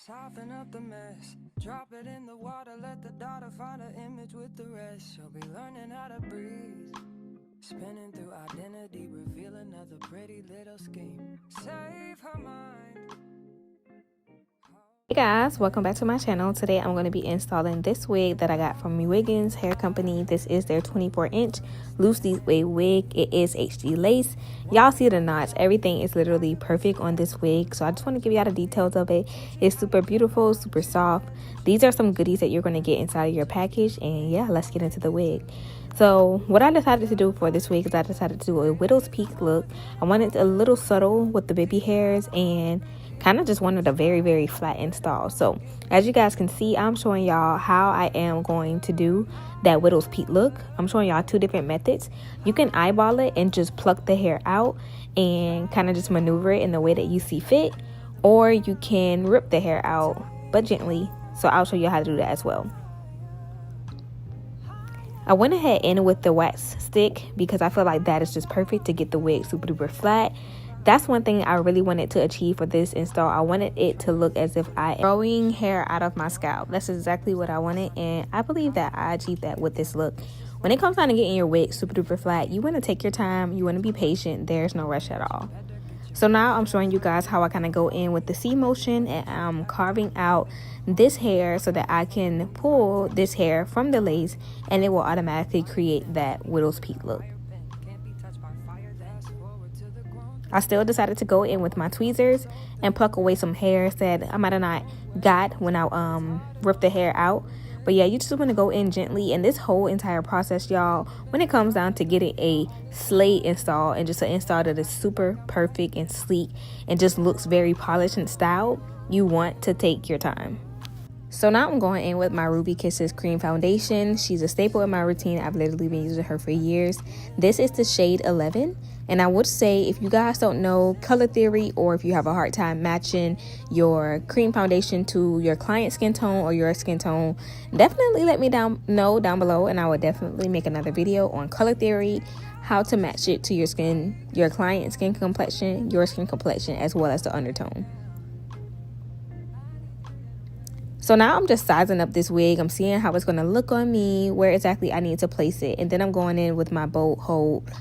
Soften up the mess, drop it in the water, let the daughter find an image with the rest. She'll be learning how to breathe, spinning through identity, reveal another pretty little scheme. Save her mind. Hey guys, welcome back to my channel. Today I'm going to be installing this wig that I got from Wiggins Hair Company. This is their 24-inch loose leaf wig. It is HD lace. Y'all see the knots. Everything is literally perfect on this wig. So I just want to give y'all the details of it. It's super beautiful, super soft. These are some goodies that you're going to get inside of your package. And yeah, let's get into the wig. So what I decided to do for this wig is I decided to do a widow's peak look. I wanted a little subtle with the baby hairs and kind of just wanted a very flat install. So as you guys can see, I'm showing y'all how I am going to do that widow's peak look. I'm showing y'all two different methods. You can eyeball it and just pluck the hair out and kind of just maneuver it in the way that you see fit, or you can rip the hair out but gently. So I'll show you how to do that as well. I went ahead in with the wax stick because I feel like that is just perfect to get the wig super duper flat. That's one thing I really wanted to achieve for this install. I wanted it to look as if I am growing hair out of my scalp. That's exactly what I wanted, and I believe that I achieved that with this look. When it comes down to getting your wig super duper flat, you want to take your time, you want to be patient. There's no rush at all. So now I'm showing you guys how I kind of go in with the C motion, and I'm carving out this hair so that I can pull this hair from the lace and it will automatically create that widow's peak look. I still decided to go in with my tweezers and pluck away some hairs that I might have not got when I ripped the hair out. But yeah, you just want to go in gently. And this whole entire process, y'all, when it comes down to getting a slate install and just an install that is super perfect and sleek and just looks very polished and styled, you want to take your time. So now I'm going in with my Ruby Kisses cream foundation. She's a staple in my routine. I've literally been using her for years. This is the shade 11. And I would say, if you guys don't know color theory, or if you have a hard time matching your cream foundation to your client's skin tone or your skin tone, definitely let me know down below, and I will definitely make another video on color theory, how to match it to your skin, your client's skin complexion, your skin complexion, as well as the undertone. So now I'm just sizing up this wig. I'm seeing how it's going to look on me, where exactly I need to place it, and then I'm going in with my bolt hold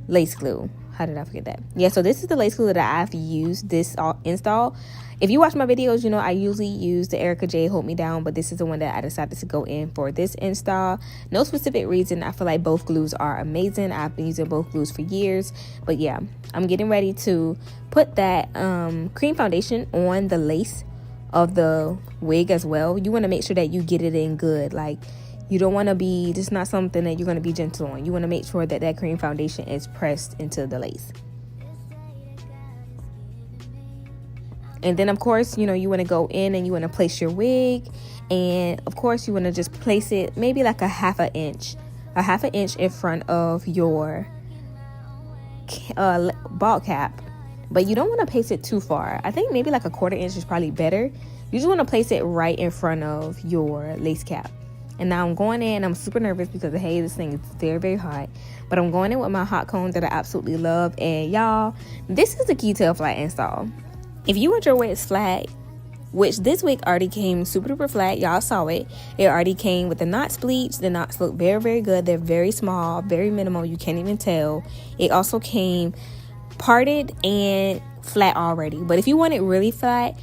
lace glue. How did I forget that? Yeah, so this is the lace glue that I've used this install. If you watch my videos, you know I usually use the Erica J Hold Me Down, but this is the one that I decided to go in for this install. No specific reason. I feel like both glues are amazing. I've been using both glues for years. But yeah, I'm getting ready to put that cream foundation on the lace of the wig as well. You want to make sure that you get it in good. Like, you don't want to be, just not something that you're going to be gentle on. You want to make sure that that cream foundation is pressed into the lace. And then of course, you know, you want to go in and you want to place your wig, and of course you want to just place it maybe like a half an inch in front of your ball cap. But you don't want to place it too far. I think maybe like a 1/4 inch is probably better. You just want to place it right in front of your lace cap. And now I'm going in. I'm super nervous because, hey, this thing is very hot. But I'm going in with my hot comb that I absolutely love. And y'all, this is the key to a flat install. If you want your wigs flat, which this wig already came super duper flat, y'all saw it. It already came with the knots bleached. The knots look very good. They're very small, very minimal. You can't even tell. It also came parted and flat already. But if you want it really flat,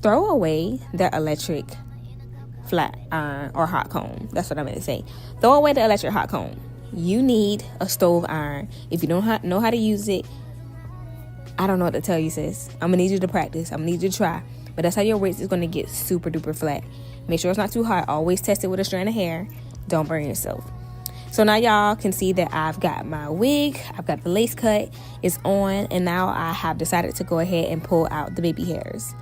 throw away the electric flat iron or hot comb. That's what I meant to say. Throw away the electric hot comb. You need a stove iron. If you don't know how to use it, I don't know what to tell you, sis. I'm gonna need you to practice. I'm gonna need you to try. But that's how your wig is gonna get super duper flat. Make sure it's not too hot. Always test it with a strand of hair. Don't burn yourself. So now y'all can see that I've got my wig, I've got the lace cut, it's on, and now I have decided to go ahead and pull out the baby hairs.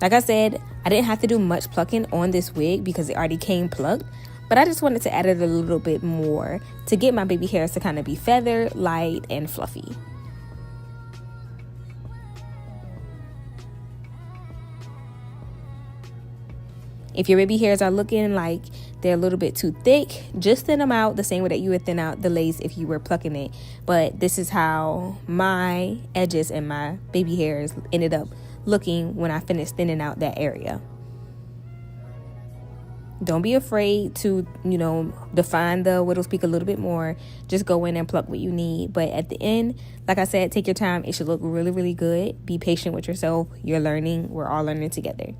Like I said, I didn't have to do much plucking on this wig because it already came plucked, but I just wanted to add it a little bit more to get my baby hairs to kind of be feathered, light, and fluffy. If your baby hairs are looking like they're a little bit too thick, just thin them out the same way that you would thin out the lace if you were plucking it. But this is how my edges and my baby hairs ended up looking when I finish thinning out that area. Don't be afraid to, define the widow's peak a little bit more. Just go in and pluck what you need. But at the end, like I said, take your time. It should look really, really good. Be patient with yourself. You're learning. We're all learning together.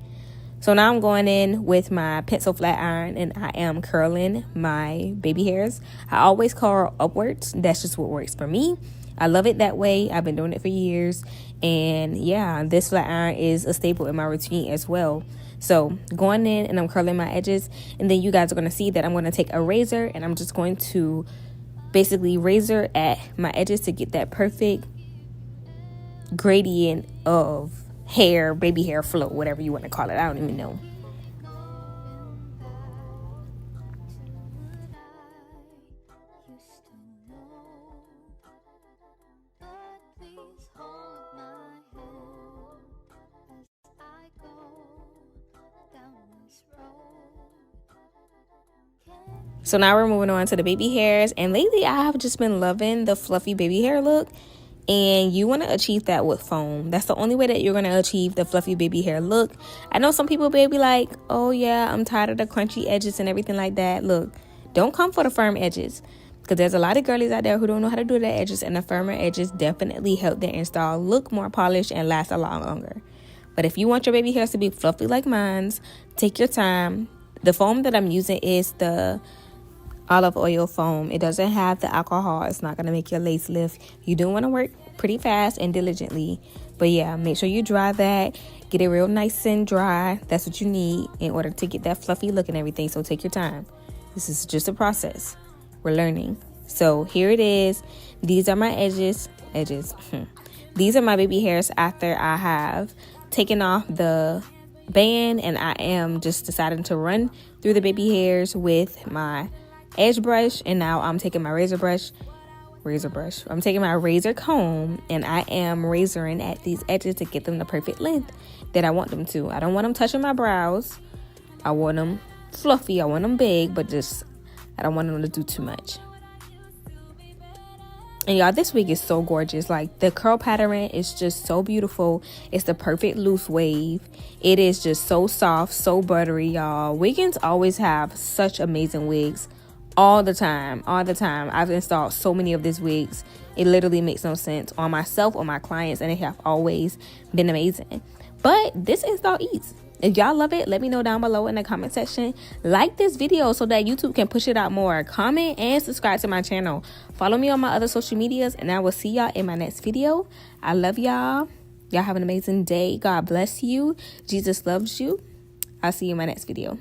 So now I'm going in with my pencil flat iron and I am curling my baby hairs. I always curl upwards. That's just what works for me. I love it that way. I've been doing it for years. And yeah, this flat iron is a staple in my routine as well. So going in and I'm curling my edges, and then you guys are going to see that I'm going to take a razor and I'm just going to basically razor at my edges to get that perfect gradient of hair, baby hair flow, whatever you want to call it. I don't even know. So now we're moving on to the baby hairs, and lately I have just been loving the fluffy baby hair look, and you want to achieve that with foam. That's the only way that you're going to achieve the fluffy baby hair look. I know some people may be like, oh yeah, I'm tired of the crunchy edges and everything like that. Look, don't come for the firm edges, because there's a lot of girlies out there who don't know how to do the edges, and the firmer edges definitely help their install look more polished and last a lot longer. But if you want your baby hairs to be fluffy like mine's, take your time. The foam that I'm using is the olive oil foam. It doesn't have the alcohol. It's not going to make your lace lift. You do want to work pretty fast and diligently. But yeah, make sure you dry that. Get it real nice and dry. That's what you need in order to get that fluffy look and everything. So take your time. This is just a process. We're learning. So here it is. These are my edges. These are my baby hairs after I have taken off the band, and I am just deciding to run through the baby hairs with my edge brush. And now I'm taking my razor brush. I'm taking my razor comb, and I am razoring at these edges to get them the perfect length that I want them to. I don't want them touching my brows. I want them fluffy. I want them big, but I don't want them to do too much. And y'all, this wig is so gorgeous. Like, the curl pattern is just so beautiful. It's the perfect loose wave. It is just so soft, so buttery, y'all. Wiggins always have such amazing wigs. All the time. I've installed so many of these wigs. It literally makes no sense on myself or my clients, and they have always been amazing. But this install eats. If y'all love it, let me know down below in the comment section. Like this video so that YouTube can push it out more. Comment and subscribe to my channel. Follow me on my other social medias, and I will see y'all in my next video. I love y'all. Y'all have an amazing day. God bless you. Jesus loves you. I'll see you in my next video.